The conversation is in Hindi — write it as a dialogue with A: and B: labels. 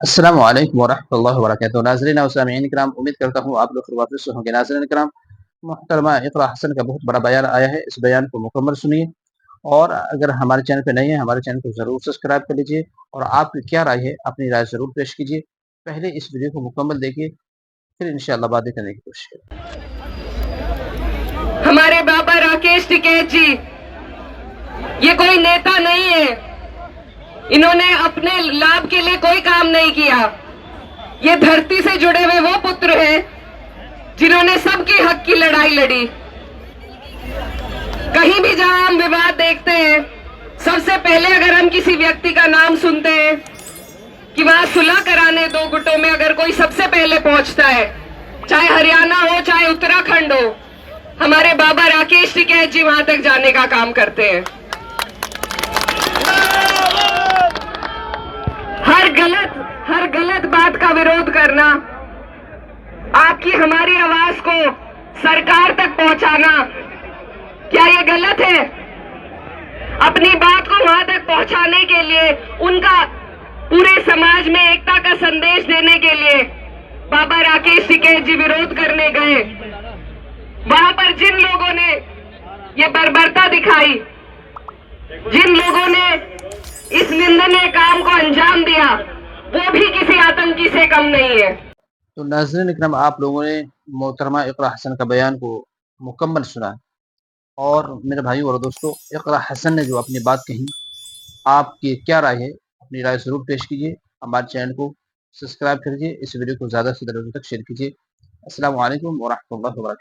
A: अस्सलाम वालेकुम वरहमतुल्लाहि वबरकातुहू। नाज़रीन और सामीईन किराम, उम्मीद करता हूँ आप लोग खैरियत से होंगे। नाज़रीन किराम, मोहतरमा इक़रा हसन का बहुत बड़ा बयान आया है, इस बयान को मुकम्मल सुनिए और अगर हमारे चैनल पे नए हैं, हमारे चैनल को ज़रूर सब्सक्राइब कर लीजिए और आपकी क्या राय है, अपनी राय ज़रूर पेश कीजिए। पहले इस वीडियो को मुकम्मल देखिए, फिर इंशाअल्लाह बातें करने की कोशिश करें।
B: हमारे बाबा राकेश टिकैत जी ये कोई नेता नहीं है। इन्होंने अपने लाभ के लिए कोई काम नहीं किया। ये धरती से जुड़े हुए वो पुत्र हैं जिन्होंने सबके हक की लड़ाई लड़ी। कहीं भी जहां हम विवाद देखते हैं, सबसे पहले अगर हम किसी व्यक्ति का नाम सुनते हैं कि वहां सुलह कराने दो गुटों में अगर कोई सबसे पहले पहुंचता है, चाहे हरियाणा हो चाहे उत्तराखंड हो, हमारे बाबा राकेश टिकैत जी वहां तक जाने का काम करते हैं। हर गलत बात का विरोध करना, आपकी हमारी आवाज को सरकार तक पहुंचाना, क्या ये गलत है? अपनी बात को वहां तक पहुंचाने के लिए, उनका पूरे समाज में एकता का संदेश देने के लिए बाबा राकेश टिकैत जी विरोध करने गए। वहां पर जिन लोगों ने ये बर्बरता दिखाई, जिन लोगों ने इस निंदनीय काम को अंजाम दिया, वो भी किसी आतंकी से कम नहीं है।
A: तो नाज़रीन इकराम, आप लोगों ने मोहतरमा इक़रा हसन का बयान को मुकम्मल सुना और मेरे भाइयों और दोस्तों, इक़रा हसन ने जो अपनी बात कही, आपकी क्या राय है? अपनी राय ज़रूर पेश कीजिए। हमारे चैनल को सब्सक्राइब कीजिए, इस वीडियो को ज़्यादा से ज़्यादा लोगों तक शेयर कीजिए। अस्सलामु अलैकुम व रहमतुल्लाहि व बरकातहू।